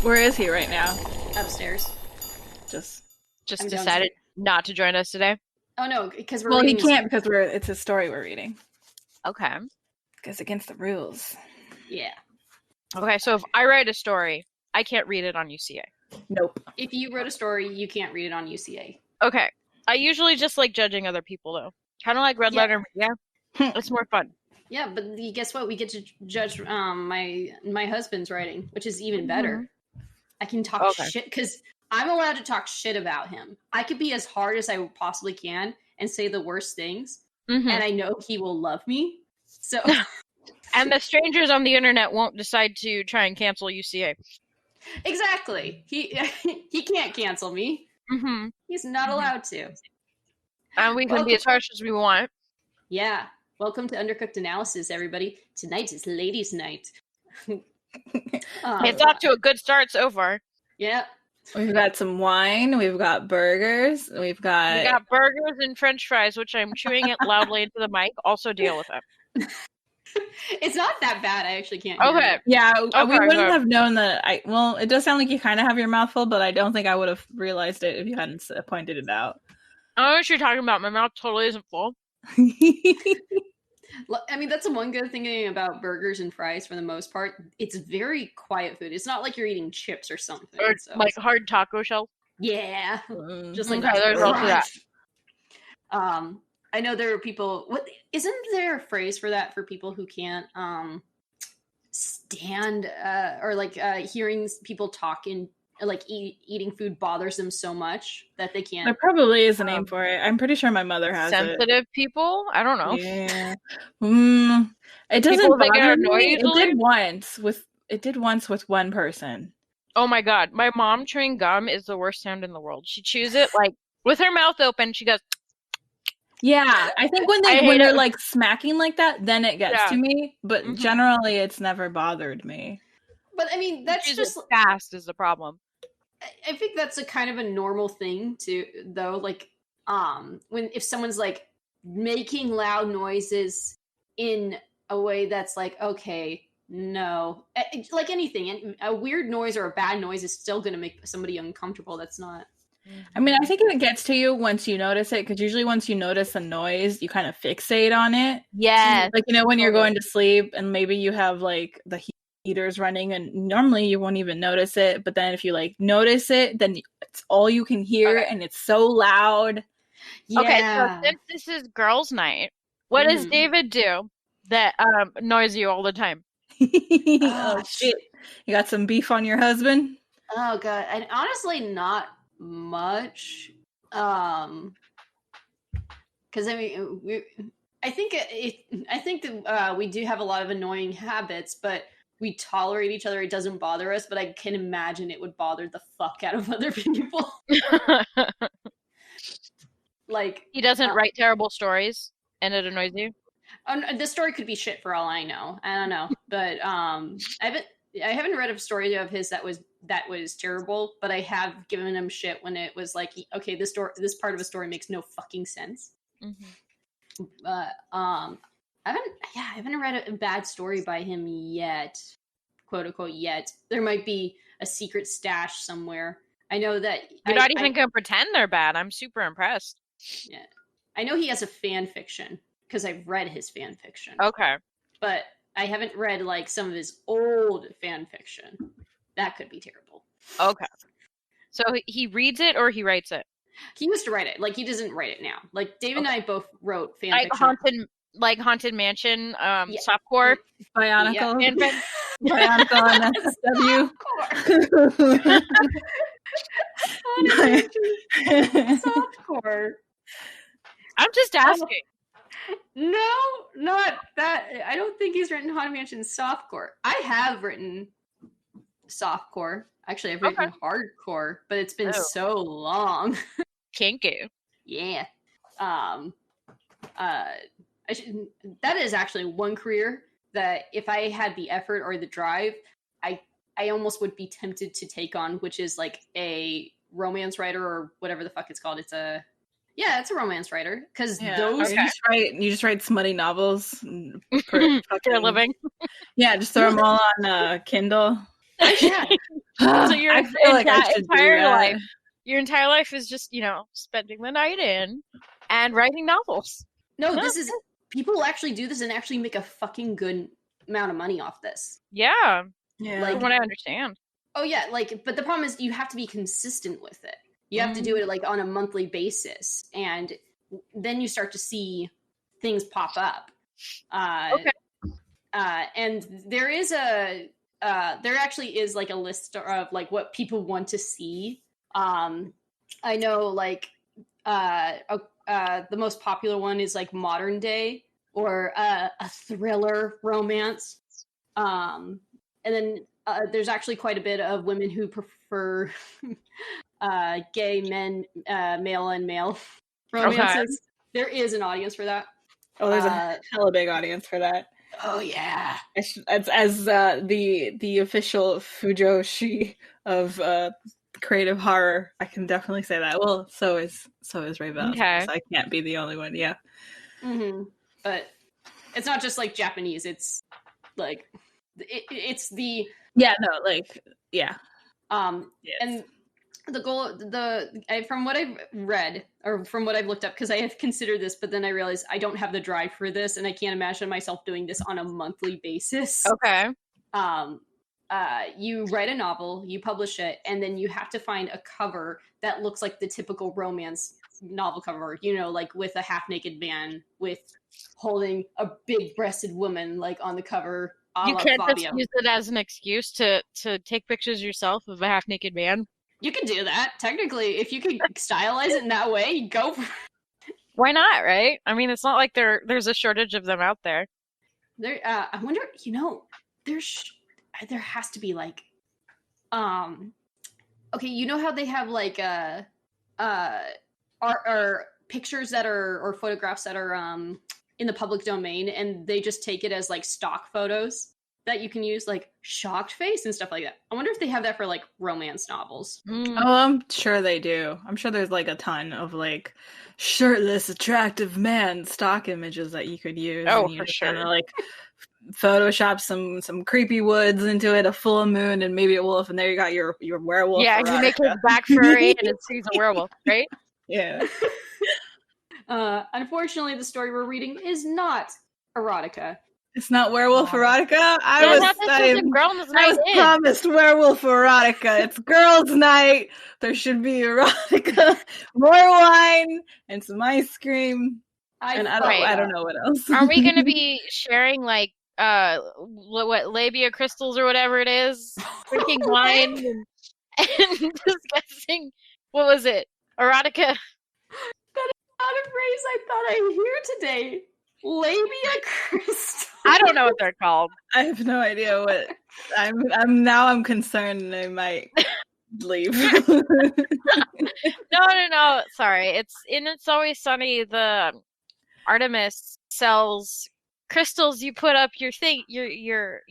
Where is he right now? Upstairs. Just decided not to join us today. Oh no, because we're well, he reading can't because it's a story we're reading. Okay. Goes against the rules. Yeah. Okay, so if I write a story, I can't read it on UCA. Nope. If you wrote a story, you can't read it on UCA. Okay. I usually just like judging other people though. Kind of like red letter media. It's more fun. Yeah, but guess what? We get to judge my husband's writing, which is even better. I can talk shit because I'm allowed to talk shit about him. I could be as hard as I possibly can and say the worst things, and I know he will love me. So, and the strangers on the internet won't decide to try and cancel UCA. Exactly. He can't cancel me. He's not allowed to. And we can be as harsh as we want. Yeah. Welcome to Undercooked Analysis, everybody. Tonight is ladies' night. It's off to a good start so far. Yeah. We've got some wine. We've got burgers. We got burgers and French fries, which I'm chewing it loudly into the mic. Also deal with it. It's not that bad. I actually can't. Okay. Yeah, we wouldn't have known that. It does sound like you kind of have your mouth full, but I don't think I would have realized it if you hadn't pointed it out. I don't know what you're talking about. My mouth totally isn't full. I mean, that's the one good thing about burgers and fries for the most part. It's very quiet food. It's not like you're eating chips or something. Or like hard taco shell. Yeah. Just like there's also that. I know there are people. What isn't there a phrase for that for people who can't stand or like hearing people talking, like eating food bothers them so much that they can't. There probably is a name for it. I'm pretty sure my mother has sensitive people. I don't know. Yeah. It doesn't bother me. It did once with one person. Oh my god, my mom chewing gum is the worst sound in the world. She chews it like with her mouth open. She goes. Yeah, I think when they're like smacking like that, then it gets to me. But generally, it's never bothered me. But I mean, that's just fast is the problem. I think that's a kind of a normal thing too, though. Like, if someone's like making loud noises in a way that's like, okay, no, like anything, a weird noise or a bad noise is still going to make somebody uncomfortable. That's not. I mean, I think it gets to you once you notice it, because usually once you notice a noise, you kind of fixate on it. Yeah. Like, when you're going to sleep and maybe you have like the heaters running and normally you won't even notice it. But then if you like notice it, then it's all you can hear and it's so loud. Yeah. Okay, so since this is girls' night, what does David do that annoys you all the time? Oh, shit. You got some beef on your husband? Oh, God. And honestly, not much, because I mean, I think that we do have a lot of annoying habits, but we tolerate each other. It doesn't bother us, but I can imagine it would bother the fuck out of other people. Like, he doesn't write terrible stories, and it annoys you. The story could be shit for all I know. I don't know, but I haven't read a story of his that was terrible, but I have given him shit when it was like, okay, this part of a story makes no fucking sense. But I haven't read a bad story by him yet, quote unquote yet. There might be a secret stash somewhere. I know that you're not even gonna pretend they're bad. I'm super impressed. Yeah, I know he has a fan fiction because I've read his fan fiction. Okay, but I haven't read like some of his old fan fiction. That could be terrible. Okay. So he reads it or he writes it? He used to write it. Like, he doesn't write it now. Like, Dave and I both wrote fan fiction. Haunted Mansion, softcore. Bionicle. Yeah. Bionicle and SW. Softcore. I'm just asking. No, not that. I don't think he's written Haunted Mansion softcore. I have written softcore. Actually, I've written hardcore, but it's been so long. Kinky. Yeah. That is actually one career that if I had the effort or the drive, I almost would be tempted to take on, which is like a romance writer or whatever the fuck it's called. It's a romance writer, because those you just write smutty novels for a living. Yeah, just throw them all on Kindle. Yeah, So your I feel like I should do entire that. life, your entire life is just, spending the night in and writing novels. No, Huh. this is people actually do this and actually make a fucking good amount of money off this. Yeah, Yeah. from what I understand. Oh yeah, like, but the problem is you have to be consistent with it. You have to do it like on a monthly basis, and then you start to see things pop up. Okay. And there is there actually is like a list of like what people want to see. I know like the most popular one is like modern day or a thriller romance. And then there's actually quite a bit of women who prefer gay men, male and male romances. There is an audience for that. Oh, there's a hella big audience for that. Oh yeah. As the official fujoshi of creative horror, I can definitely say that. Well, so is Ray Bell. Okay. So I can't be the only one. Yeah. Mm-hmm. But it's not just like Japanese. It's like it's the Yeah. No. Like. Yeah. Yes. And the goal, from what I've read or from what I've looked up, because I have considered this, but then I realized I don't have the drive for this, and I can't imagine myself doing this on a monthly basis. Okay. You write a novel, you publish it, and then you have to find a cover that looks like the typical romance novel cover, like with a half-naked man with holding a big-breasted woman, like on the cover. You can't just use it as an excuse to take pictures yourself of a half-naked man. You can do that. Technically, if you can stylize it in that way, go for it. Why not, right? I mean, it's not like there's a shortage of them out there. I wonder, there has to be like, okay, you know how they have like are pictures that are or photographs that are in the public domain, and they just take it as like stock photos that you can use, like shocked face and stuff like that. I wonder if they have that for like romance novels. Oh, I'm sure they do. I'm sure there's like a ton of like shirtless, attractive man stock images that you could use. Oh, and you for just sure. Kinda, like Photoshop some creepy woods into it, a full moon, and maybe a wolf, and there you got your werewolf. Yeah, you make his back furry, and he's a werewolf, right? Yeah. Unfortunately, the story we're reading is not erotica. It's not werewolf erotica. I was promised werewolf erotica. It's girls' night. There should be erotica, more wine, and some ice cream. I don't know what else. Are we going to be sharing like what labia crystals or whatever it is, drinking wine and discussing what was it? Erotica. That is not a phrase I thought I'd hear today. Labia crystal. I don't know what they're called. I have no idea what. I'm concerned and I might leave. No. Sorry, It's Always Sunny. The Artemis sells crystals. You put up your thing, your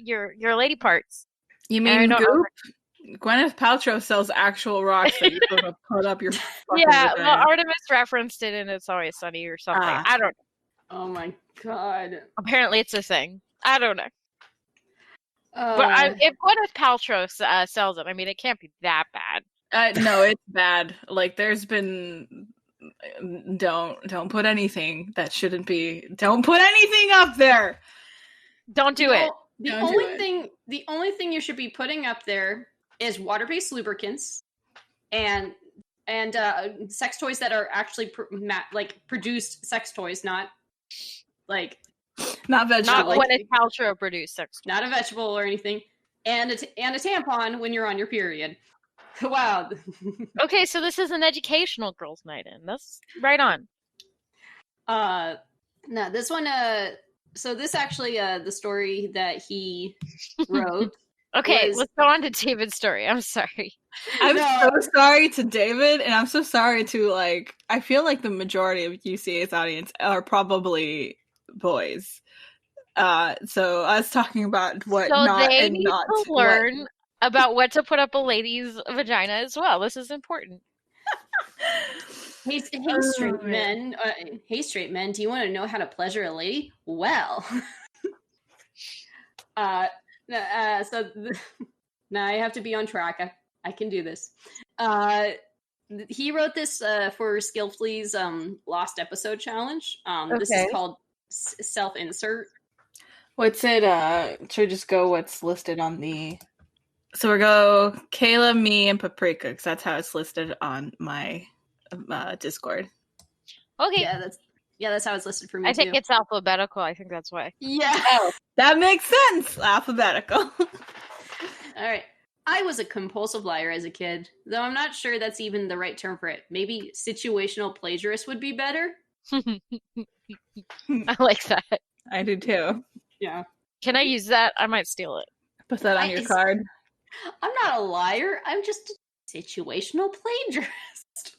lady parts. You mean goop? Gwyneth Paltrow sells actual rocks that you put up your. Yeah, well, Artemis referenced it in It's Always Sunny or something. I don't know. Oh my god. Apparently it's a thing. I don't know. But if Gwyneth Paltrow sells it, I mean, it can't be that bad. No, it's bad. Like, there's been... Don't put anything that shouldn't be... Don't put anything up there! Don't do it. The only thing you should be putting up there is water-based lubricants and sex toys that are actually produced sex toys, not vegetable. Not Gwyneth Paltrow produced sex toys. Not a vegetable or anything, and a tampon when you're on your period. Wow. Okay, so this is an educational girls' night in. That's right on. No, this one. So this actually, the story that he wrote. Okay, let's go on to David's story. I'm sorry. I'm so sorry to David, and I'm so sorry to, like, I feel like the majority of UCA's audience are probably boys. So us talking about what not they and need not to learn about what to put up a lady's vagina as well. This is important. Hey, straight men. Hey, straight men. Do you want to know how to pleasure a lady? Well, Now I have to be on track. I can do this. He wrote this for Skillfully's Lost Episode Challenge. This is called Self-Insert. What's it? Should we just go what's listed on the... So we'll go Kaela, me, and Paprika, because that's how it's listed on my Discord. Okay. Yeah, that's how it's listed for me, I think it's alphabetical. I think that's why. Yeah. Oh, that makes sense. Alphabetical. All right. I was a compulsive liar as a kid, though I'm not sure that's even the right term for it. Maybe situational plagiarist would be better. I like that. I do too. Yeah. Can I use that? I might steal it. Put that on your card. I'm not a liar. I'm just a situational plagiarist.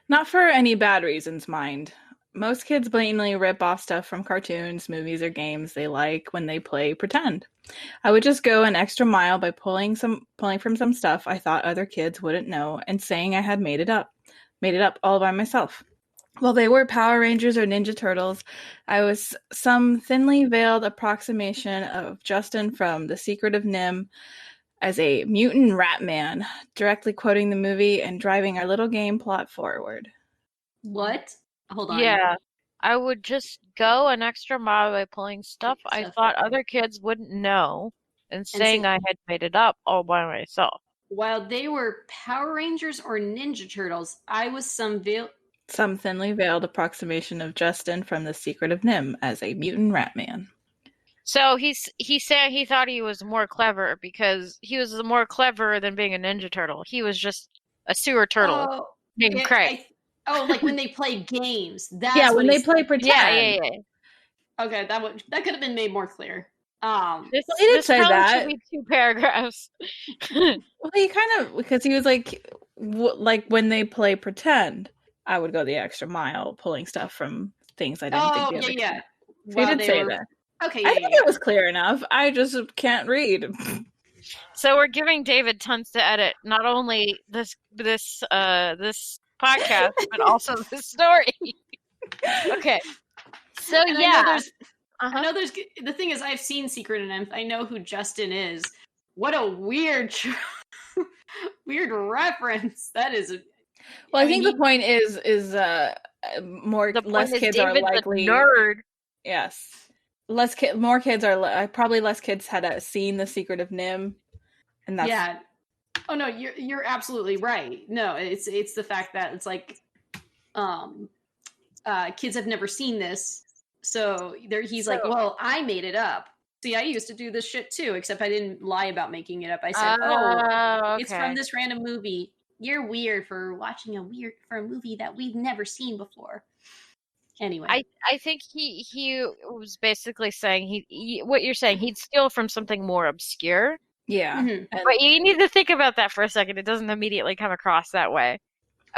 Not for any bad reasons, mind. Most kids blatantly rip off stuff from cartoons, movies, or games they like when they play pretend. I would just go an extra mile by pulling from some stuff I thought other kids wouldn't know and saying I had made it up all by myself. While they were Power Rangers or Ninja Turtles, I was some thinly veiled approximation of Justin from The Secret of NIMH as a mutant rat man, directly quoting the movie and driving our little game plot forward. What? Hold on. Yeah. I would just go an extra mile by pulling stuff I thought other kids wouldn't know and saying I had made it up all by myself. While they were Power Rangers or Ninja Turtles, I was some thinly veiled approximation of Justin from The Secret of NIMH as a mutant rat man. So he said he thought he was more clever because he was more clever than being a Ninja Turtle. He was just a sewer turtle named Craig. Like when they play games. That's when they play pretend. Yeah. Okay, that could have been made more clear. This say that. Should be 2 paragraphs. Well, he kind of, because he was like when they play pretend, I would go the extra mile pulling stuff from things I didn't think the other yeah. So he did say that. Okay, I think it was clear enough. I just can't read. So we're giving David tons to edit. Not only this podcast, but also this story. Okay. So I know there's the thing is I've seen Secret of NIMH. I know who Justin is. What a weird weird reference. That is. Well, I think the point is less kids are likely nerd. Yes. More kids are probably less kids had seen The Secret of NIMH, and that's Oh no, you're absolutely right. No, it's the fact that it's like, kids have never seen this, so he's like, well, I made it up. See, I used to do this shit too, except I didn't lie about making it up. I said, okay. It's from this random movie. You're weird for watching a movie that we've never seen before. Anyway, I think he was basically saying what you're saying, he'd steal from something more obscure. Yeah. Mm-hmm. But you need to think about that for a second. It doesn't immediately come across that way.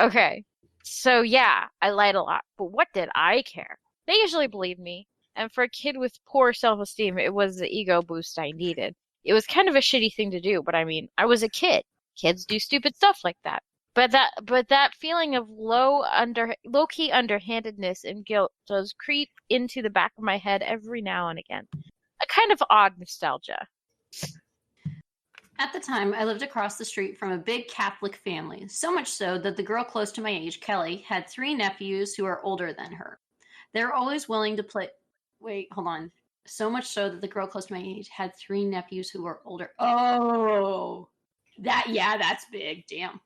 Okay. So yeah, I lied a lot. But what did I care? They usually believe me. And for a kid with poor self-esteem, it was the ego boost I needed. It was kind of a shitty thing to do, but I mean, I was a kid. Kids do stupid stuff like that. But that feeling of low-key underhandedness and guilt does creep into the back of my head every now and again. A kind of odd nostalgia. At the time, I lived across the street from a big Catholic family, so much so that the girl close to my age, Kelly, had 3 nephews who are older than her. They're always willing to play... Wait, hold on. So much so that the girl close to my age had 3 nephews who were older. Oh! That's big. Damn.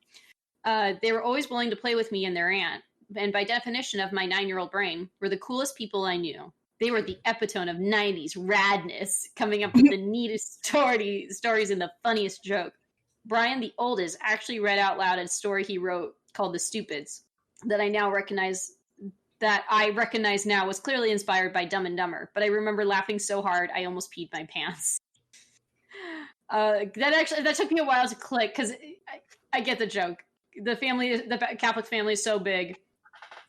They were always willing to play with me and their aunt, and by definition of my 9-year-old brain, were the coolest people I knew. They were the epitome of 90s radness, coming up with the neatest stories and the funniest joke. Brian, the oldest, actually read out loud a story he wrote called The Stupids that I recognize now was clearly inspired by Dumb and Dumber, but I remember laughing so hard I almost peed my pants. That took me a while to click, because I get the joke. The Catholic family is so big.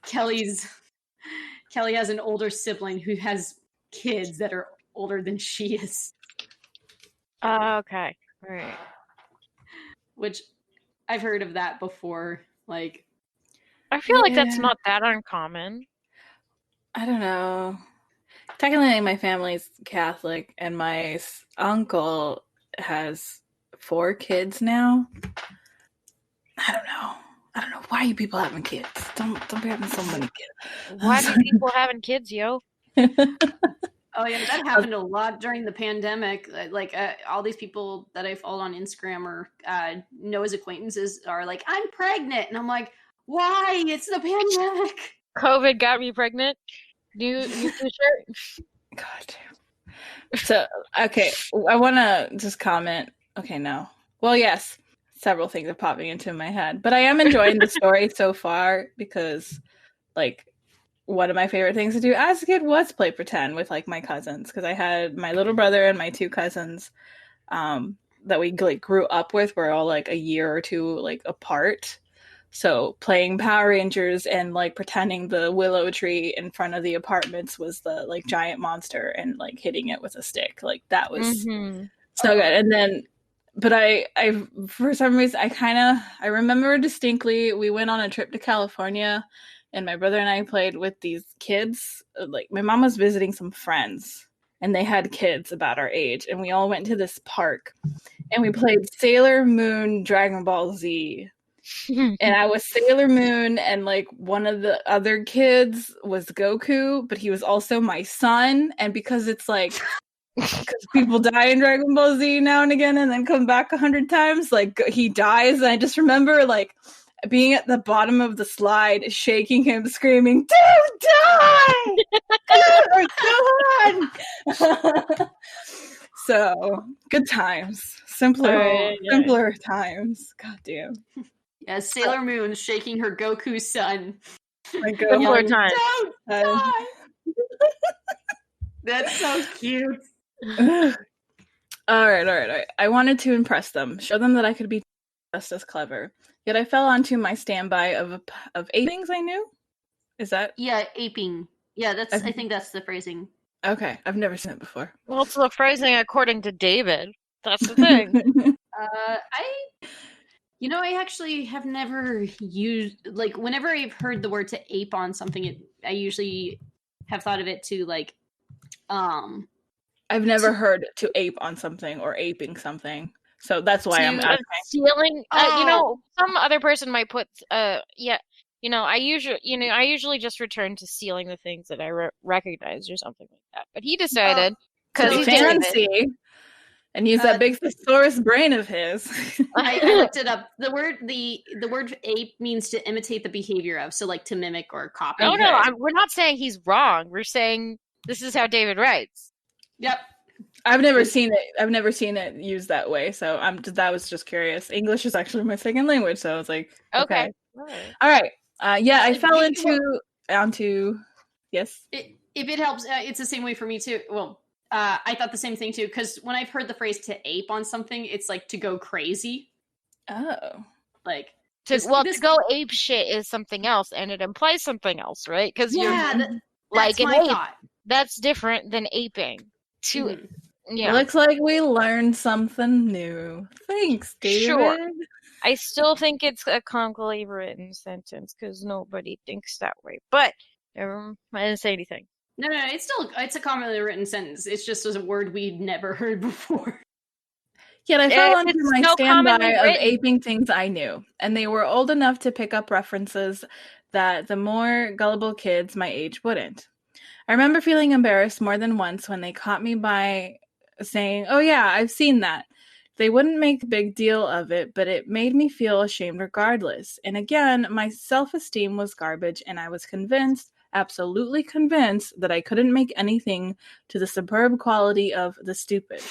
Kelly has an older sibling who has kids that are older than she is. Okay. All right. Which I've heard of that before. Like, I feel like that's not that uncommon. I don't know. Technically, my family's Catholic, and my uncle has 4 kids now. I don't know why you people having kids. Don't be having so many kids. Why do people having kids, yo? Oh yeah, that happened a lot during the pandemic. Like all these people that I followed on Instagram or Noah's acquaintances are like, "I'm pregnant," and I'm like, "Why? It's the pandemic." COVID got me pregnant. New t-shirt. God damn. So okay, I want to just comment. Okay, no. Well, yes, several things are popping into my head, but I am enjoying the story so far because, like, one of my favorite things to do as a kid was play pretend with like my cousins, because I had my little brother and my 2 cousins that we like grew up with. We're all like a year or 2 like apart. So playing Power Rangers and like pretending the willow tree in front of the apartments was the like giant monster and like hitting it with a stick. Like that was so good. And then, but I for some reason I remember distinctly we went on a trip to California and my brother and I played with these kids. Like my mom was visiting some friends and they had kids about our age, and we all went to this park and we played Sailor Moon Dragon Ball Z. And I was Sailor Moon, and like one of the other kids was Goku, but he was also my son. And because it's like, because people die in Dragon Ball Z now and again and then come back 100 times, like he dies. And I just remember like being at the bottom of the slide, shaking him, screaming, "Don't die! Go on!" So good times, simpler times. God damn. Yeah, Sailor Moon shaking her Goku son. Simpler times. Don't die! That's so cute. All right. I wanted to impress them, show them that I could be just as clever. Yet I fell onto my standby of 8 things I knew. Is that? Yeah, aping. Yeah, I think that's the phrasing. Okay, I've never seen it before. Well, it's the phrasing according to David. That's the thing. I actually have never used, like, whenever I've heard the word to ape on something, I usually have thought of it to, like, I've never heard to ape on something or aping something. So that's why I'm asking. Stealing, some other person might put, I usually just return to stealing the things that I recognize or something like that. But he decided, because he's fancy, and use that big thesaurus brain of his. I looked it up. The word ape means to imitate the behavior of, so like to mimic or copy. No, we're not saying he's wrong. We're saying this is how David writes. Yep. I've never seen it used that way, so that was just curious. English is actually my second language, so I was like, okay. All right. I fell onto yes. If it helps, it's the same way for me too. Well, I thought the same thing too, because when I've heard the phrase to ape on something, it's like to go crazy. Oh. Like to go ape shit is something else, and it implies something else, right? Because that's like an ape. Thought. That's different than aping. Yeah. Looks like we learned something new. Thanks, David. Sure. I still think it's a comically written sentence because nobody thinks that way. But I didn't say anything. No, it's a commonly written sentence. It's just a word we'd never heard before. Yet I fell onto my standby of aping things I knew, and they were old enough to pick up references that the more gullible kids my age wouldn't. I remember feeling embarrassed more than once when they caught me by saying, "Oh yeah, I've seen that." They wouldn't make a big deal of it, but it made me feel ashamed regardless. And again, my self-esteem was garbage, and I was absolutely convinced, that I couldn't make anything to the superb quality of The Stupid.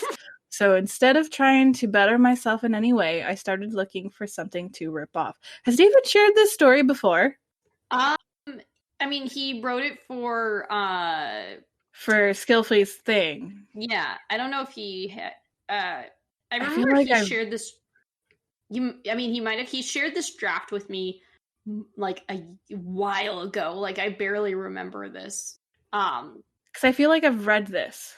So instead of trying to better myself in any way, I started looking for something to rip off. Has David shared this story before? I mean, he wrote it for Skillflee's thing. Yeah, I don't know if he had. I remember he shared this. He might have. He shared this draft with me like a while ago. Like I barely remember this. Because I feel like I've read this.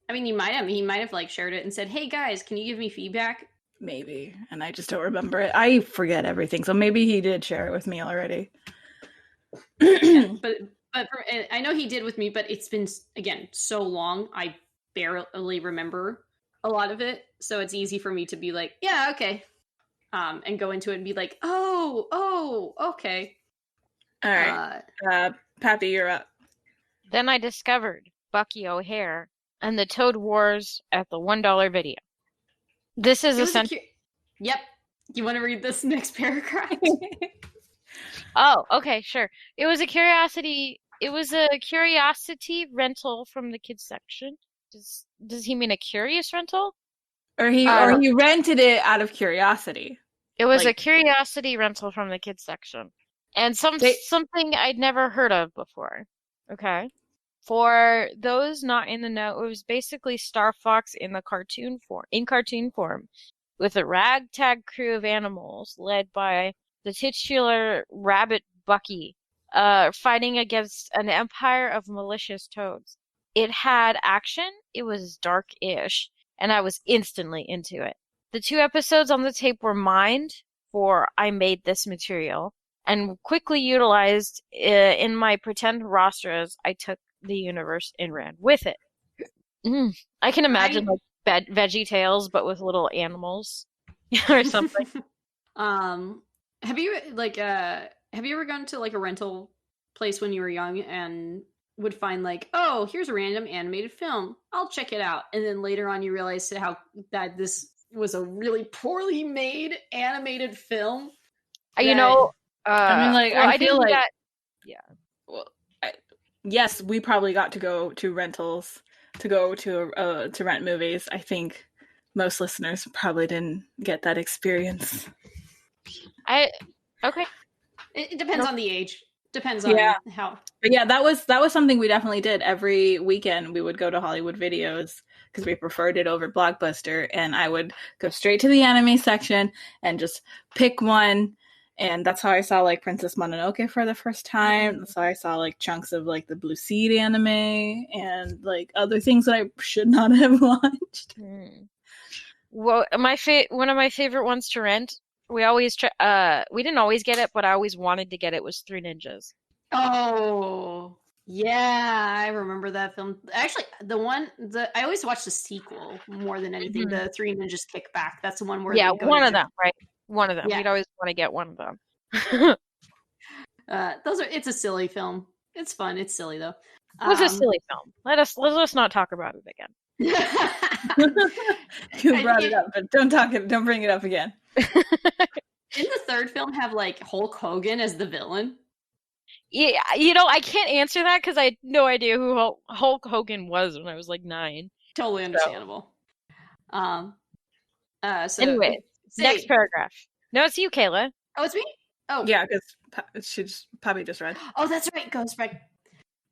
I mean, he might have like shared it and said, "Hey guys, can you give me feedback?" Maybe, and I just don't remember it. I forget everything, so maybe he did share it with me already. Yeah, but I know he did with me, but it's been again so long I barely remember. a lot of it, so it's easy for me to be like, yeah, okay, and go into it and be like, oh, okay. All right, Pappy, you're up. Then I discovered Bucky O'Hare and the Toad Wars at the $1 video. This is essentially. Yep. You want to read this next paragraph? Oh, okay, sure. It was a curiosity. It was a curiosity rental from the kids section. Does he mean a curious rental? Or he rented it out of curiosity. It was a curiosity rental from the kids section, and something I'd never heard of before. Okay. For those not in the know, it was basically Star Fox in cartoon form, with a ragtag crew of animals led by the titular rabbit Bucky, fighting against an empire of malicious toads. It had action, it was dark-ish, and I was instantly into it. The 2 episodes on the tape were mined for I made this material, and quickly utilized in my pretend rosters. I took the universe and ran with it. I can imagine like Veggie Tales, but with little animals or something. Have you ever gone to like a rental place when you were young and would find like, oh, here's a random animated film, I'll check it out, and then later on you realize that this was a really poorly made animated film? I feel like that. Yeah. Well, yes, we probably got to go to rentals to rent movies. I think most listeners probably didn't get that experience. Okay. It depends on the age. Depends on how. But yeah, that was something we definitely did. Every weekend we would go to Hollywood Videos because we preferred it over Blockbuster, and I would go straight to the anime section and just pick one. And that's how I saw like Princess Mononoke for the first time. That's how I saw like chunks of like the Blue Seed anime and like other things that I should not have watched. Well, one of my favorite ones to rent, we always we didn't always get it, but I always wanted to get it, was Three Ninjas. Oh, yeah, I remember that film. Actually, I always watch the sequel more than anything. The Three Ninjas Kick Back. That's the one where one of them, right? One of them. Yeah. We'd always want to get one of them. It's a silly film. It's fun. It's silly though. It was a silly film. Let's not talk about it again. You brought it up, but don't bring it up again. Didn't the third film have like Hulk Hogan as the villain? Yeah, I can't answer that because I had no idea who Hulk Hogan was when I was like 9. Totally understandable. Anyway, next paragraph. No, it's you, Kaela. Oh, it's me? Oh. Yeah, because she probably just read. Oh, that's right. Ghost Break.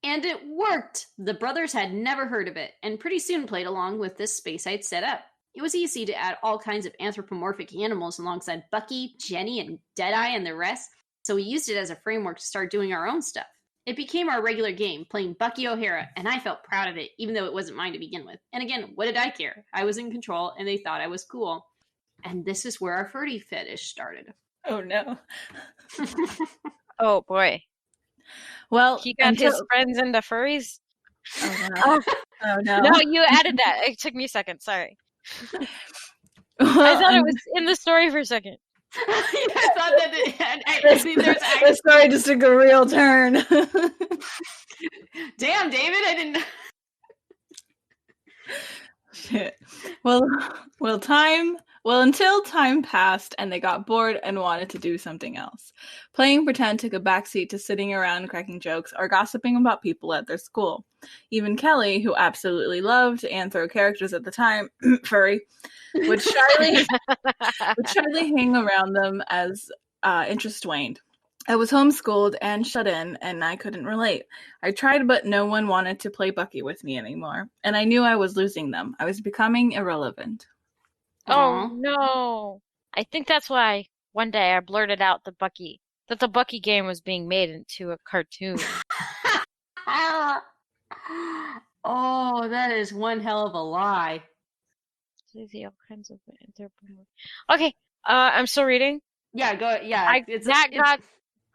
And it worked! The brothers had never heard of it, and pretty soon played along with this space I'd set up. It was easy to add all kinds of anthropomorphic animals alongside Bucky, Jenny, and Deadeye and the rest, so we used it as a framework to start doing our own stuff. It became our regular game, playing Bucky O'Hara, and I felt proud of it, even though it wasn't mine to begin with. And again, what did I care? I was in control, and they thought I was cool. And this is where our furry fetish started. Oh, no. Oh, boy. Well, he got his friends into furries? Oh, no. Oh, no. No, you added that. It took me a second. Sorry. I thought it was in the story for a second. I thought that the story just took a real turn. Damn, David, I didn't. Shit. Until time passed and they got bored and wanted to do something else. Playing pretend took a backseat to sitting around cracking jokes or gossiping about people at their school. Even Kelly, who absolutely loved anthro characters at the time, furry, would shyly hang around them as interest waned. I was homeschooled and shut in, and I couldn't relate. I tried, but no one wanted to play Bucky with me anymore, and I knew I was losing them. I was becoming irrelevant. Oh, no. I think that's why one day I blurted out that the Bucky game was being made into a cartoon. Oh, that is one hell of a lie. All kinds of Okay, I'm still reading. Yeah, go. Yeah,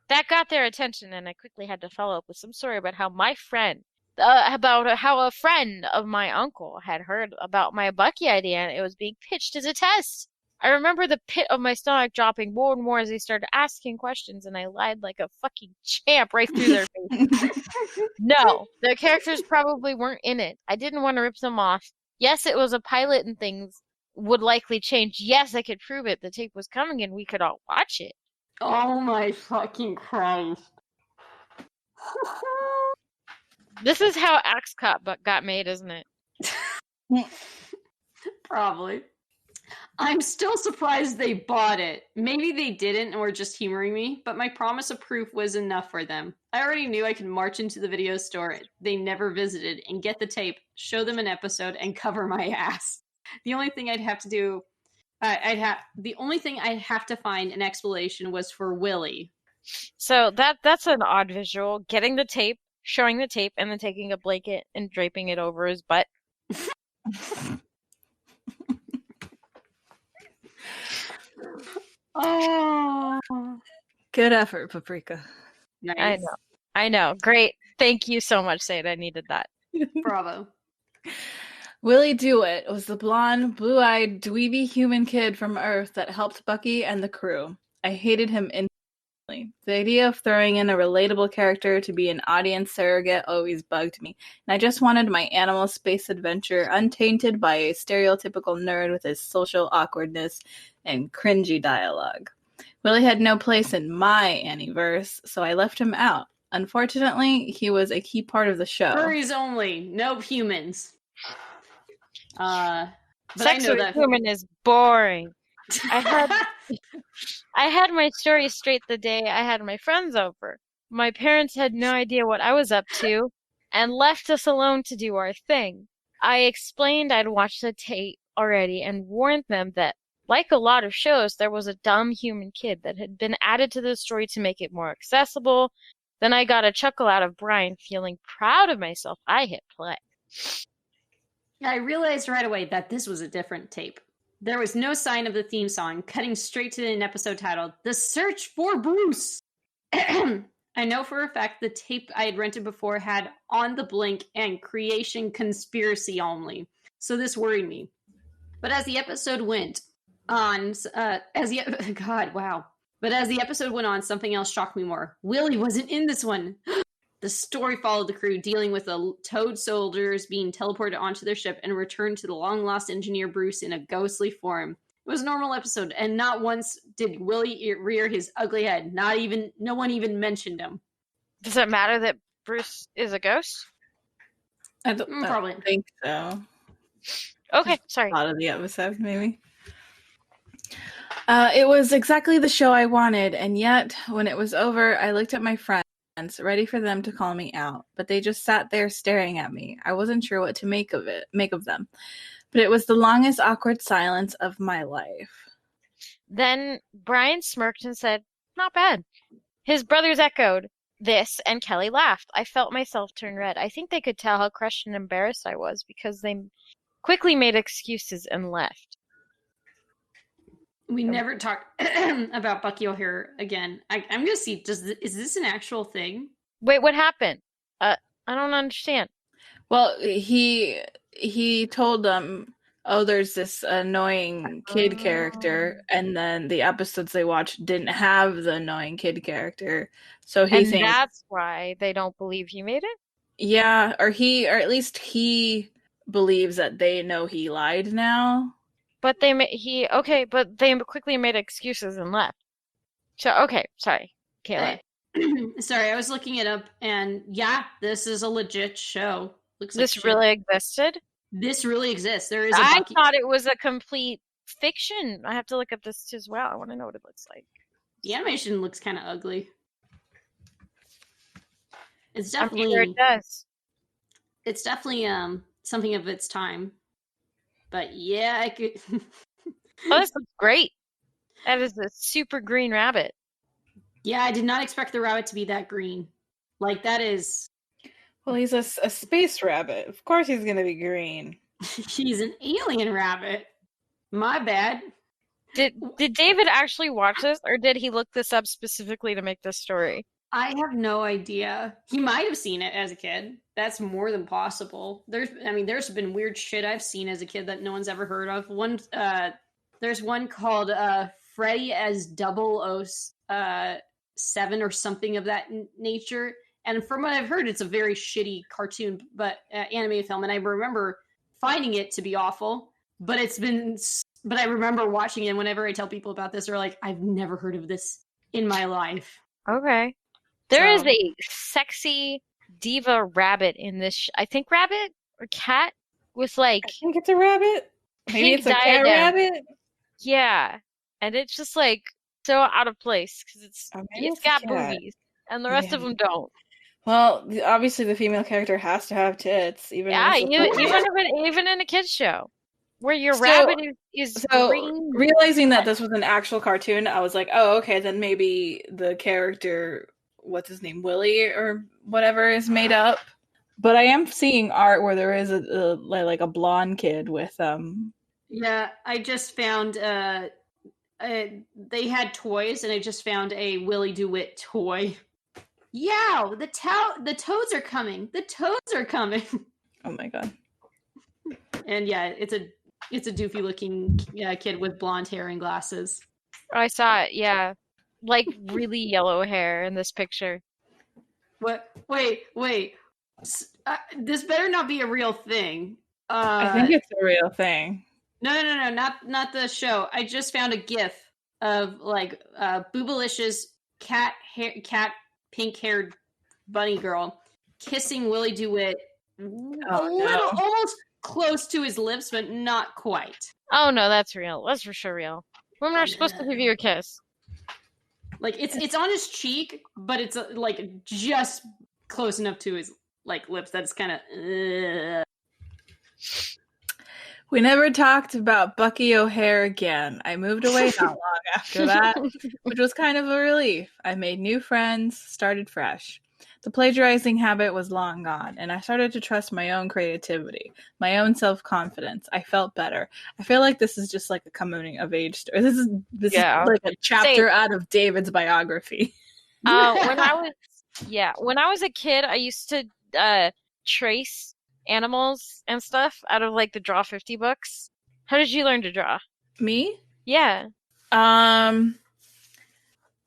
that got their attention, and I quickly had to follow up with some story about how my friend about how a friend of my uncle had heard about my Bucky idea and it was being pitched as a test. I remember the pit of my stomach dropping more and more as they started asking questions, and I lied like a fucking champ right through their face. No, the characters probably weren't in it. I didn't want to rip them off. Yes, it was a pilot and things would likely change. Yes, I could prove it. The tape was coming and we could all watch it. Oh my fucking Christ. This is how Axe Cop got made, isn't it? Probably. I'm still surprised they bought it. Maybe they didn't and were just humoring me, but my promise of proof was enough for them. I already knew I could march into the video store they never visited and get the tape, show them an episode, and cover my ass. The only thing I'd have to find an explanation was for Willie. So that's an odd visual. Getting the tape, showing the tape, and then taking a blanket and draping it over his butt. Oh, good effort, Paprika. Nice. I know. Great. Thank you so much, Seid. I needed that. Bravo. Willie DeWitt was the blonde, blue-eyed, dweeby human kid from Earth that helped Bucky and the crew. I hated him instantly. The idea of throwing in a relatable character to be an audience surrogate always bugged me, and I just wanted my animal space adventure untainted by a stereotypical nerd with his social awkwardness and cringy dialogue. Willie had no place in my Annieverse, so I left him out. Unfortunately, he was a key part of the show. Furries only, no humans. But Sex with human is boring. I had my story straight the day I had my friends over. My parents had no idea what I was up to and left us alone to do our thing. I explained I'd watched the tape already and warned them that, like a lot of shows, there was a dumb human kid that had been added to the story to make it more accessible. Then I got a chuckle out of Brian, feeling proud of myself. I hit play. I realized right away that this was a different tape. There was no sign of the theme song, cutting straight to an episode titled, The Search for Bruce. I know for a fact the tape I had rented before had On the Blink and Creation Conspiracy only, so this worried me. But as the episode went on, But as the episode went on, something else shocked me more. Willie wasn't in this one. The story followed the crew dealing with the Toad soldiers being teleported onto their ship and returned to the long-lost engineer Bruce in a ghostly form. It was a normal episode, and not once did Willie rear his ugly head. No one even mentioned him. Does it matter that Bruce is a ghost? I don't think so. Okay, sorry. A lot of the episode, maybe. It was exactly the show I wanted, and yet, when it was over, I looked at my friends, ready for them to call me out, but they just sat there staring at me. I wasn't sure what to make of them. But it was the longest awkward silence of my life. Then Brian smirked and said, "Not bad." His brothers echoed this, and Kelly laughed. I felt myself turn red. I think they could tell how crushed and embarrassed I was because they quickly made excuses and left. We never talked about Bucky O'Hare again. I'm going to see, is this an actual thing? Wait, what happened? I don't understand. Well, he told them, there's this annoying kid character, and then the episodes they watched didn't have the annoying kid character. So he thinks that's why they don't believe he made it? Yeah, or at least he believes that they know he lied now. But they quickly made excuses and left. So, okay, sorry, Kaela. Sorry, I was looking it up, and yeah, this is a legit show. This really existed? This really exists. There is a Bucky. I thought it was a complete fiction. I have to look up this as well. I want to know what it looks like. The animation looks kind of ugly. It's definitely. I'm sure it does. It's definitely something of its time. But yeah, I could. Oh, this looks great. That is a super green rabbit. Yeah, I did not expect the rabbit to be that green. Like, that is. Well, he's a space rabbit. Of course he's going to be green. He's an alien rabbit. My bad. Did David actually watch this, or did he look this up specifically to make this story? I have no idea. He might have seen it as a kid. That's more than possible. There's been weird shit I've seen as a kid that no one's ever heard of. There's one called Freddy as 007 or something of that nature. And from what I've heard, it's a very shitty cartoon, but animated film. And I remember finding it to be awful. But I remember watching it. And whenever I tell people about this, they're like, "I've never heard of this in my life." Okay. There is a sexy diva rabbit in this. I think rabbit or cat with like. I think it's a rabbit. Maybe it's a cat rabbit. Yeah, and it's just like so out of place because it's got boobies, and the rest of them don't. Well, obviously the female character has to have tits, even in a kids show where your rabbit is green. Realizing that this was an actual cartoon, I was like, oh, okay, then maybe the character, what's his name, Willie or whatever, is made up. But I am seeing art where there is a blonde kid with Yeah, I just found they had toys, and I just found a Willy DeWitt toy. Yeah, the toads are coming. The toads are coming. Oh my god! And yeah, it's a doofy looking kid with blonde hair and glasses. Oh, I saw it. Yeah, like really yellow hair in this picture. What? Wait. This better not be a real thing. I think it's a real thing. No, not the show. I just found a GIF of like Boobalicious cat pink-haired bunny girl kissing Willy DeWitt almost close to his lips, but not quite. Oh no, that's real. That's for sure real. Women are supposed to give you a kiss. Like it's on his cheek, but it's like just close enough to his like lips that it's kind of. We never talked about Bucky O'Hare again. I moved away not long after that, which was kind of a relief. I made new friends, started fresh. The plagiarizing habit was long gone, and I started to trust my own creativity, my own self-confidence. I felt better. I feel like this is just like a coming of age story. This is like a chapter out of David's biography. When I was a kid, I used to trace animals and stuff out of like the Draw 50 books. How did you learn to draw? Me? Yeah. I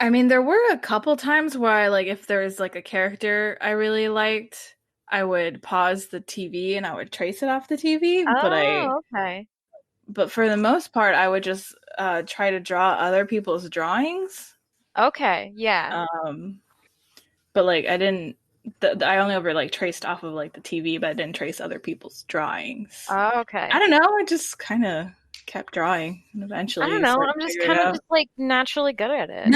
mean, there were a couple times where I, like, if there was like a character I really liked, I would pause the TV and I would trace it off the TV. Okay. But for the most part, I would just try to draw other people's drawings. Okay, yeah. But like I didn't. I only ever like traced off of like the TV, but I didn't trace other people's drawings. Oh, okay. I don't know. I just kind of kept drawing, and eventually. I don't know. I'm just kind of just like naturally good at it.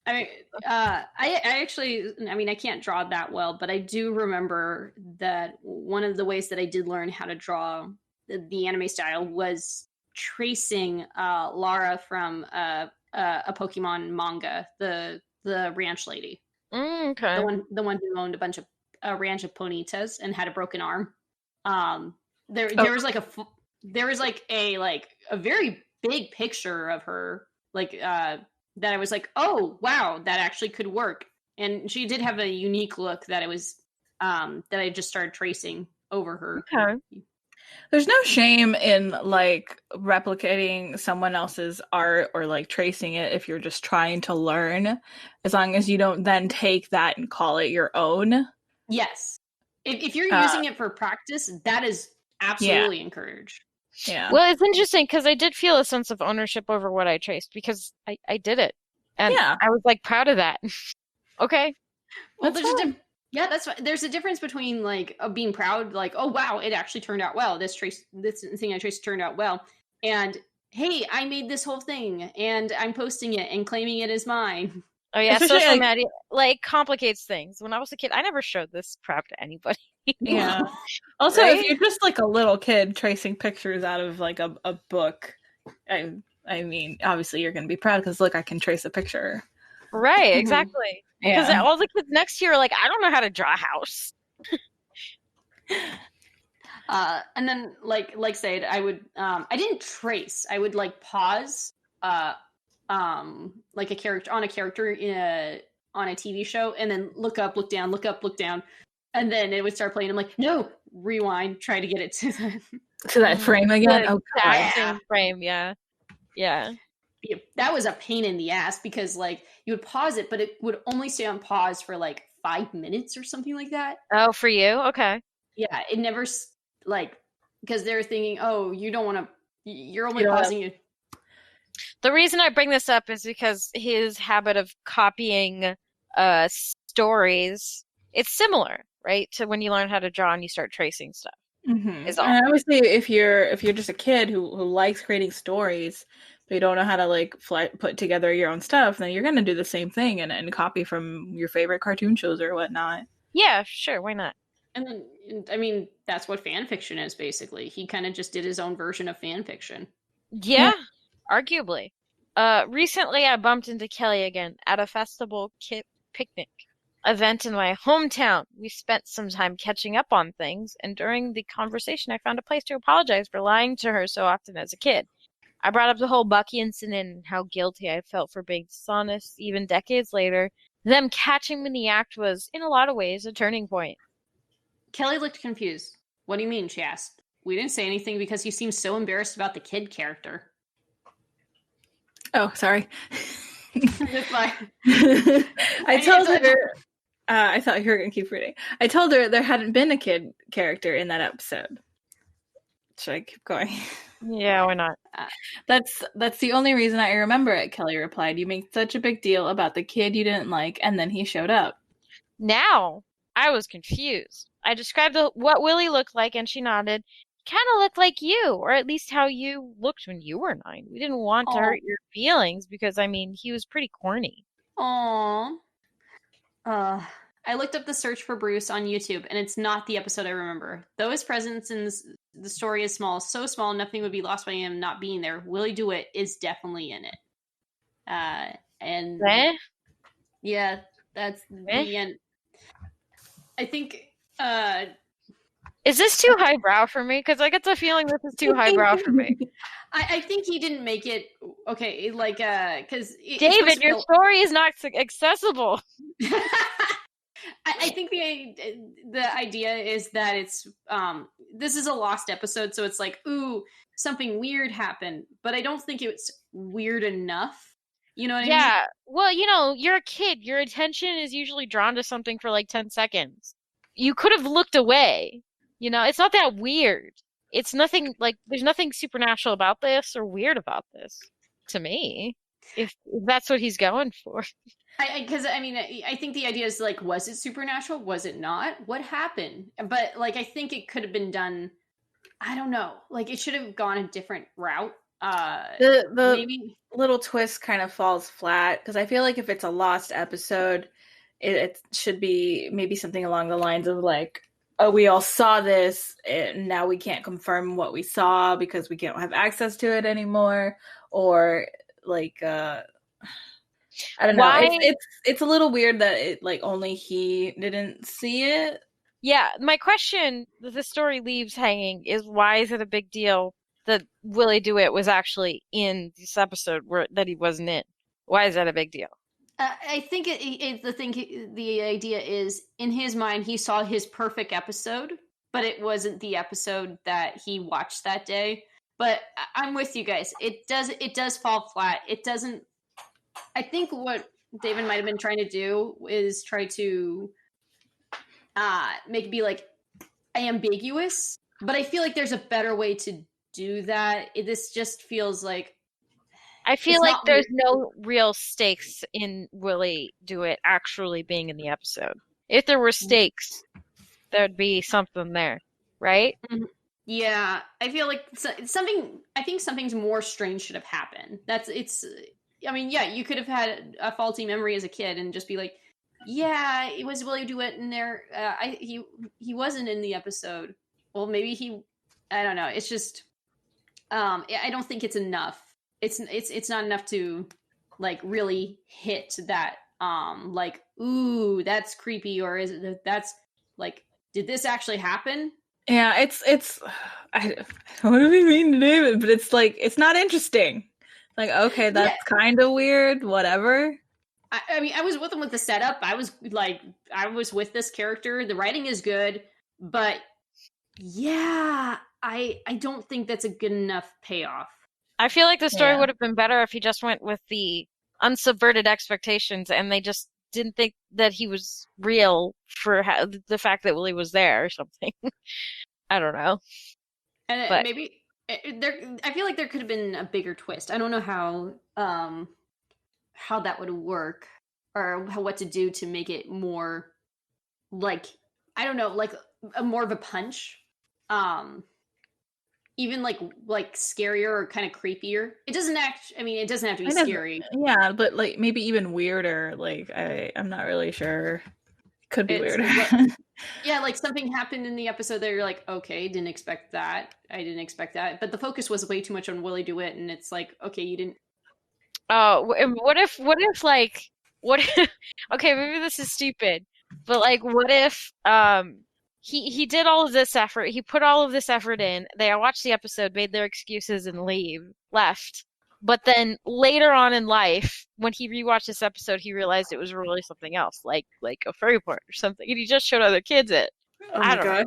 I mean, I actually, I can't draw that well, but I do remember that one of the ways that I did learn how to draw the anime style was tracing Lara from a Pokemon manga, the ranch lady. Okay. The one who owned a ranch of ponitas and had a broken arm. There was like a very big picture of her, that I was like, oh wow, that actually could work. And she did have a unique look that I was that I just started tracing over her. Okay. There's no shame in like replicating someone else's art or like tracing it if you're just trying to learn, as long as you don't then take that and call it your own. Yes. If you're using it for practice, that is absolutely encouraged. Yeah. Well, it's interesting because I did feel a sense of ownership over what I traced because I did it. And I was like proud of that. Okay. Well, that's fine. There's a difference between like being proud, like, oh wow, it actually turned out well. This thing I traced turned out well. And hey, I made this whole thing and I'm posting it and claiming it as mine. Oh yeah, social media like complicates things. When I was a kid, I never showed this crap to anybody. Yeah. Also, right? If you're just like a little kid tracing pictures out of like a book, I mean, obviously you're going to be proud because look, I can trace a picture. Right, exactly. Because all the kids next year are like, I don't know how to draw a house. And then like Seid, I would I didn't trace. I would like pause like a character on a TV show, and then look up, look down, look up, look down, and then it would start playing. I'm like, no, rewind, try to get it to that frame again. Oh god, same frame, yeah. That was a pain in the ass because like you would pause it, but it would only stay on pause for like 5 minutes or something like that. Oh, for you? Okay. Yeah, it never like because they're thinking, oh, you don't want to. You're only pausing it. The reason I bring this up is because his habit of copying stories, it's similar, right, to when you learn how to draw and you start tracing stuff. Mm-hmm. And obviously, if you're just a kid who likes creating stories, but you don't know how to like put together your own stuff, then you're gonna do the same thing and copy from your favorite cartoon shows or whatnot. Yeah, sure, why not? And then, I mean, that's what fan fiction is basically. He kind of just did his own version of fan fiction. Yeah, arguably. Recently I bumped into Kelly again at a festival picnic event in my hometown. We spent some time catching up on things, and during the conversation I found a place to apologize for lying to her so often as a kid. I brought up the whole Bucky incident and how guilty I felt for being dishonest even decades later. Them catching me in the act was, in a lot of ways, a turning point. Kelly looked confused. What do you mean? She asked. We didn't say anything because you seemed so embarrassed about the kid character. Oh, sorry. It's fine. I told her. I thought you were going to keep reading. I told her there hadn't been a kid character in that episode. Should I keep going? Yeah, why not? That's the only reason I remember it, Kelly replied. You make such a big deal about the kid you didn't like, and then he showed up. Now, I was confused. I described what Willie looked like, and she nodded. Kind of looked like you, or at least how you looked when you were 9. We didn't want to hurt your feelings because, I mean, he was pretty corny. Aww. I looked up the search for Bruce on YouTube, and it's not the episode I remember. Though his presence in the story is small, so small, nothing would be lost by him not being there. Willie DeWitt is definitely in it. And yeah, that's the end. I think. Is this too highbrow for me? Because I get the feeling this is too highbrow for me. I think he didn't make it okay. Like, because David, your story is not accessible. I think the idea is that it's this is a lost episode, so it's like, ooh, something weird happened, but I don't think it's weird enough. You know what I mean? Yeah. Well, you know, you're a kid. Your attention is usually drawn to something for like 10 seconds. You could have looked away. You know, it's not that weird. It's nothing like there's nothing supernatural about this or weird about this to me. If that's what he's going for. Because I think the idea is like, was it supernatural? Was it not? What happened? But like, I think it could have been done. I don't know. Like, it should have gone a different route. The maybe little twist kind of falls flat because I feel like if it's a lost episode, it should be maybe something along the lines of like, oh, we all saw this, and now we can't confirm what we saw because we can't have access to it anymore, or like, I don't know. It's a little weird that it like only he didn't see it. Yeah, my question that the story leaves hanging is why is it a big deal that Willie DeWitt was actually in this episode that he wasn't in? Why is that a big deal? I think the idea is in his mind he saw his perfect episode, but it wasn't the episode that he watched that day. But I'm with you guys. It does fall flat. It doesn't. I think what David might have been trying to do is try to make it be like ambiguous. But I feel like there's a better way to do that. This just feels like. I feel like there's no real stakes in Willie DeWitt actually being in the episode. If there were stakes, there'd be something there, right? Yeah, I feel like something. I think something's more strange should have happened. I mean, yeah, you could have had a faulty memory as a kid and just be like, yeah, it was Willie DeWitt in there. He wasn't in the episode. Well, maybe he. I don't know. It's just. I don't think it's enough. It's not enough to like really hit that like, ooh, that's creepy, or is it that's like, did this actually happen? Yeah, it's I what do we mean, David? But it's like it's not interesting. Like, okay, that's kind of weird. Whatever. I mean, I was with him with the setup. I was with this character. The writing is good, but yeah, I don't think that's a good enough payoff. I feel like the story would have been better if he just went with the unsubverted expectations and they just didn't think that he was real for the fact that Willie was there or something. I don't know. And maybe I feel like there could have been a bigger twist. I don't know how that would work or what to do to make it more like, I don't know, like more of a punch. Even like scarier or kind of creepier. It doesn't have to be scary. Yeah, but like maybe even weirder. Like I'm not really sure. Could be weirder. Yeah, like something happened in the episode that you're like, okay, didn't expect that. I didn't expect that. But the focus was way too much on Willie DeWitt, and it's like, okay, you didn't. Oh, what if okay, maybe this is stupid, but like, what if he did all of this effort, he put all of this effort in, they watched the episode, made their excuses, and left. But then later on in life, when he rewatched this episode, he realized it was really something else, like a furry porn or something, and he just showed other kids it. Oh my God.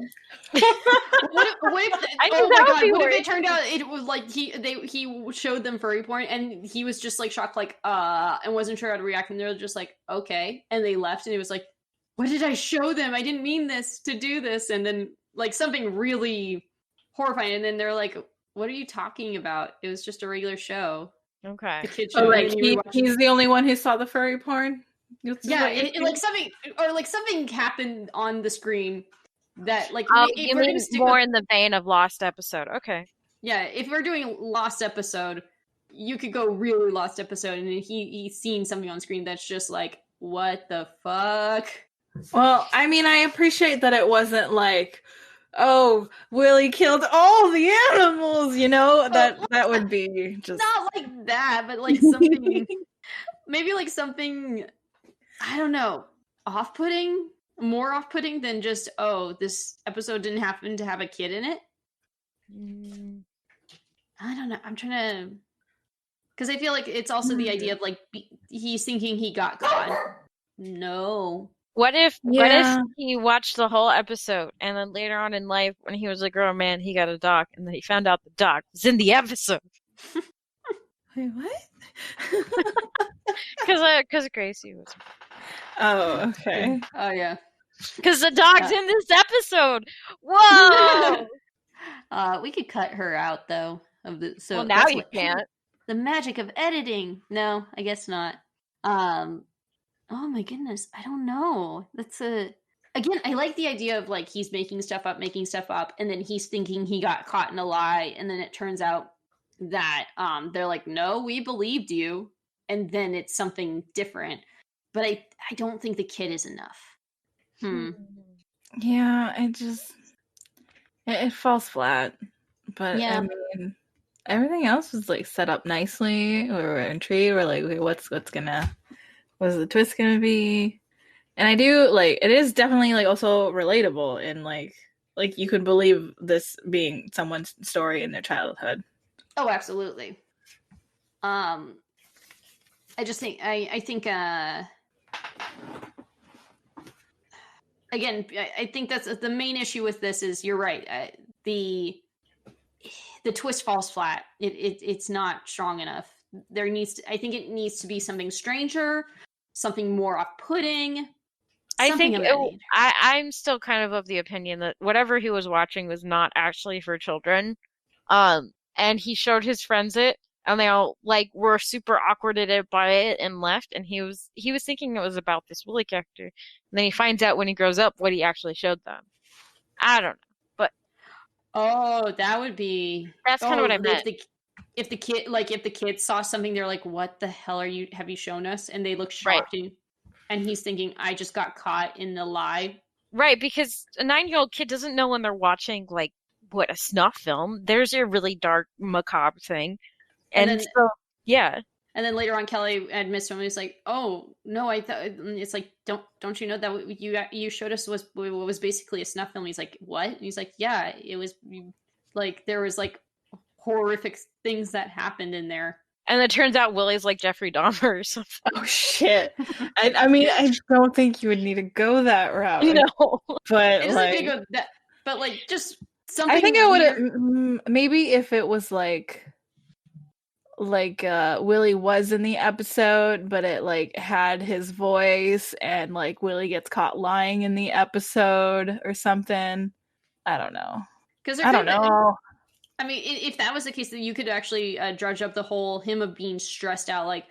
What if it turned out it was like he showed them furry porn and he was just like shocked, like and wasn't sure how to react, and they're just like, okay, and they left, and it was like, what did I show them? I didn't mean to do this, and then like something really horrifying, and then they're like, what are you talking about? It was just a regular show. Okay. The kid show. Like he's the only one who saw the furry porn. Yeah, something happened on the screen that like. You mean more in the vein of Lost episode? Okay. Yeah, if we're doing Lost episode, you could go really Lost episode, and he's seen something on screen that's just like, what the fuck? Well, I mean, I appreciate that it wasn't like, oh, Willie killed all the animals, that would be just not like that, but like something maybe like something, I don't know, more off-putting than just, oh, this episode didn't happen to have a kid in it. I don't know. I'm trying to, because I feel like it's also the idea of like he's thinking he got caught. No. What if he watched the whole episode and then later on in life, when he was a grown man, he got a dog, and then he found out the dog was in the episode? Wait, what? Because Gracie was. Oh, okay. Oh, yeah. Because the dog's in this episode. Whoa. We could cut her out though. Well, now you can't. The magic of editing. No, I guess not. Oh my goodness, I don't know. Again, I like the idea of like he's making stuff up, and then he's thinking he got caught in a lie, and then it turns out that they're like, no, we believed you, and then it's something different. But I don't think the kid is enough. Yeah, it falls flat. But yeah. I mean, everything else was like set up nicely. We were intrigued. We're like, okay, what's the twist gonna be? And I do like, it is definitely like also relatable, and like you could believe this being someone's story in their childhood. Oh, absolutely. I just think I think again, I think that's the main issue with this is, you're right. The twist falls flat. It's not strong enough. I think it needs to be something stranger, something more off-putting. I think I'm still kind of the opinion that whatever he was watching was not actually for children. And he showed his friends it, and they all like were super awkward by it and left. And he was thinking it was about this Willie character. And then he finds out when he grows up what he actually showed them. I don't know, but that would be. That's kind of what I meant. If the kids saw something, they're like, "What the hell have you shown us?" And they look shocked, right. And he's thinking, "I just got caught in the lie." Right, because a 9-year-old kid doesn't know when they're watching like a snuff film. There's a really dark, macabre thing, and then, so yeah. And then later on, Kelly admits to him, he's like, "Oh no, I thought it's like don't you know that what you showed us was basically a snuff film?" He's like, "What?" And he's like, "Yeah, it was like there was like horrific things that happened in there." And it turns out Willie's like Jeffrey Dahmer or something. Oh shit! I mean, I don't think you would need to go that route. No, but just something. I think I would maybe if it was like Willie was in the episode, but it like had his voice, and like Willie gets caught lying in the episode or something. I don't know. Because I don't know. I mean, if that was the case, then you could actually drudge up the whole him of being stressed out. Like,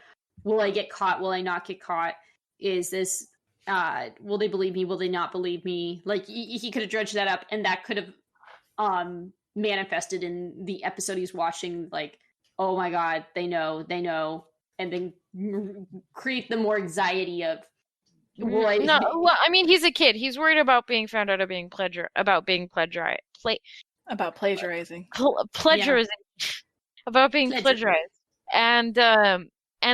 will I get caught? Will I not get caught? Is this, will they believe me? Will they not believe me? Like, he could have drudged that up, and that could have manifested in the episode he's watching. Like, oh my God, they know. And then create the more anxiety of, well, I mean, he's a kid. He's worried about being found out of being plagiarizing. About plagiarizing. About being plagiarized. And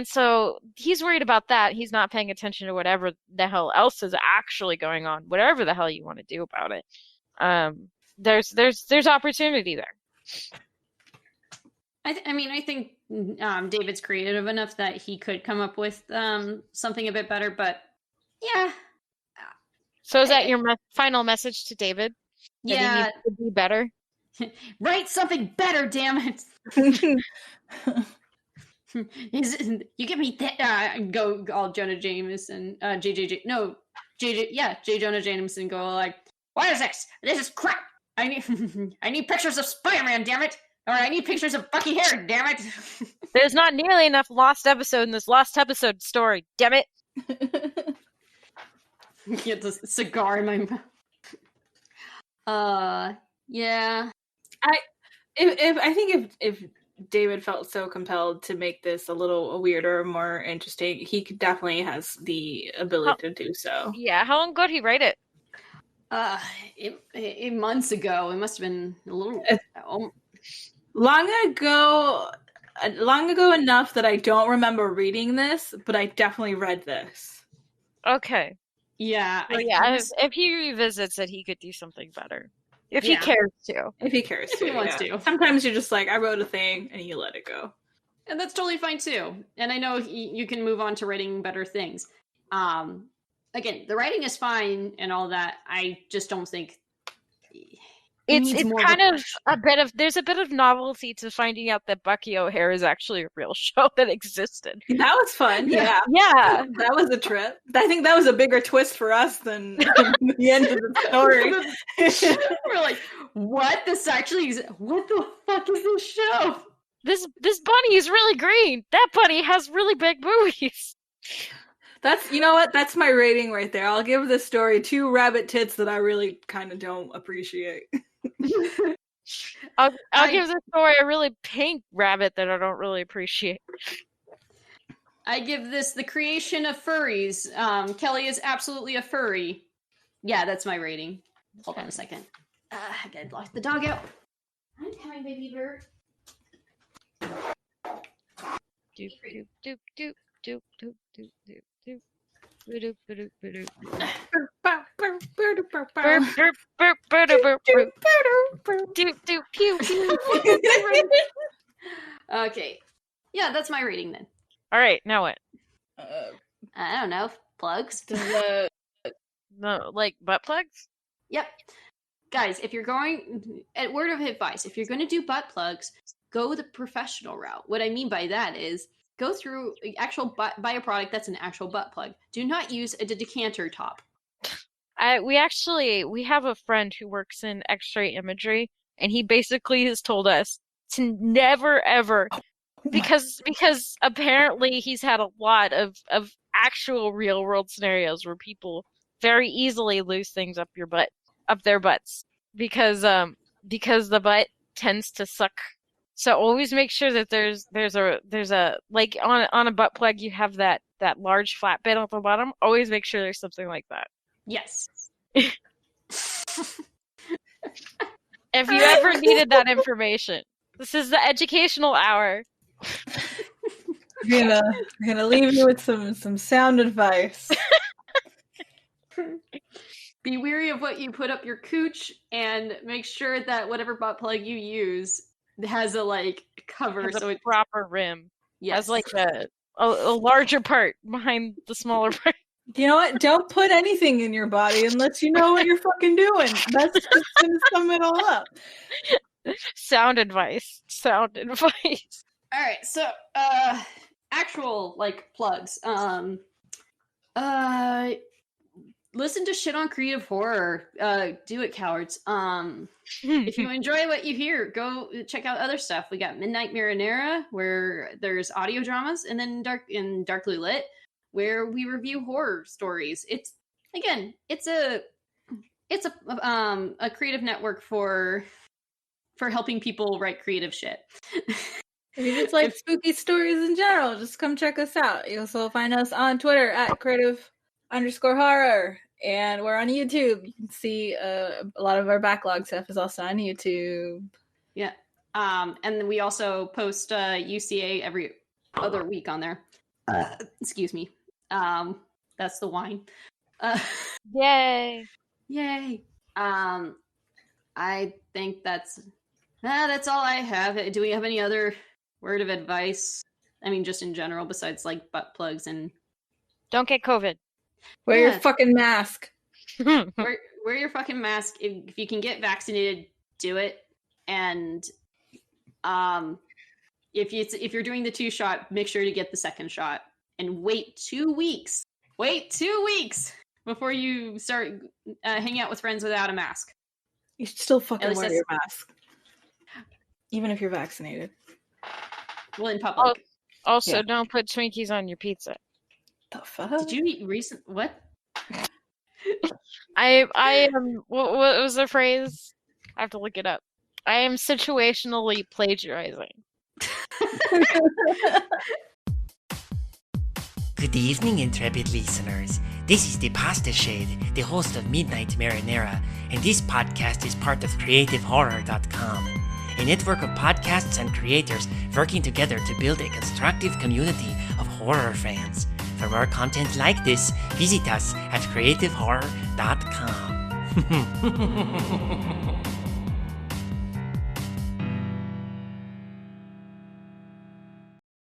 so he's worried about that. He's not paying attention to whatever the hell else is actually going on, whatever the hell you want to do about it. There's opportunity there. I think David's creative enough that he could come up with something a bit better, but yeah. So is that your final message to David? That he needs to be better? Write something better, damn it! You give me that. Go all Jonah Jameson, J. Jonah Jameson. Go like, what is this? This is crap. I need pictures of Spider-Man, damn it, or I need pictures of Bucky Hair, damn it. There's not nearly enough lost episode in this lost episode story, damn it. Get the cigar in my mouth. Yeah. I think if David felt so compelled to make this a little weirder, more interesting, he definitely has the ability to do so. Yeah, how long ago did he write it? Months ago. It must have been a little long ago enough that I don't remember reading this, but I definitely read this. Okay. Yeah. If he revisits it, he could do something better. If he cares to. If he cares to. If he wants to. Sometimes you're just like, I wrote a thing, and you let it go. And that's totally fine, too. And I know you can move on to writing better things. Again, the writing is fine and all that. I just don't think... It's kind of there's a bit of novelty to finding out that Bucky O'Hare is actually a real show that existed. That was fun. Yeah. That was a trip. I think that was a bigger twist for us than the end of the story. We're like, what? This actually what the fuck is this show? This bunny is really green. That bunny has really big boobies. You know what? That's my rating right there. I'll give this story 2 rabbit tits that I really kind of don't appreciate. I'll give this story a really pink rabbit that I don't really appreciate. I give this the creation of furries. Kelly is absolutely a furry. Yeah, that's my rating. Hold on a second. I gotta lock the dog out. I'm coming, baby bird. Doop doop doop doop doop doop doop doop. Okay. Yeah, that's my rating then. All right, now what? I don't know. Plugs? No, like butt plugs? Yep. Guys, if you're going, at word of advice, if you're going to do butt plugs, go the professional route. What I mean by that is, go through buy a product that's an actual butt plug. Do not use a decanter top. We have a friend who works in X-ray imagery, and he basically has told us to never ever, because apparently he's had a lot of actual real world scenarios where people very easily lose things up their butts because the butt tends to suck. So always make sure that there's a like on a butt plug you have that large flat bit on the bottom. Always make sure there's something like that. Yes. If you ever needed that information, this is the educational hour. We're gonna leave you with some sound advice. Be wary of what you put up your cooch, and make sure that whatever butt plug you use has a cover, so it's proper rim. Yes. As like a larger part behind the smaller part. You know what? Don't put anything in your body unless you know what you're fucking doing. That's just gonna sum it all up. Sound advice. All right, so actual like plugs. Listen to shit on creative horror. Do it, cowards. If you enjoy what you hear, go check out other stuff. We got Midnight Marinara, where there's audio dramas, and then Darkly Lit, where we review horror stories. It's a creative network for helping people write creative shit. If you just like spooky stories in general, just come check us out. You'll also find us on Twitter at creative_horror, and we're on YouTube. You can see a lot of our backlog stuff is also on YouTube. Yeah. And then we also post UCA every other week on there. Excuse me. That's the wine. Yay. I think that's all I have. Do we have any other word of advice? I mean, just in general, besides like butt plugs and don't get COVID. Wear your fucking mask. Wear your fucking mask. If you can get vaccinated, do it. And if you're doing the 2-shot, make sure to get the second shot. And wait 2 weeks. Wait 2 weeks before you start hanging out with friends without a mask. You should still fucking wear your mask, even if you're vaccinated. Well, in public. Also, don't put Twinkies on your pizza. The fuck? Did you eat what? I am. What was the phrase? I have to look it up. I am situationally plagiarizing. Good evening, intrepid listeners. This is the Pasta Shade, the host of Midnight Marinara, and this podcast is part of CreativeHorror.com, a network of podcasts and creators working together to build a constructive community of horror fans. For more content like this, visit us at CreativeHorror.com.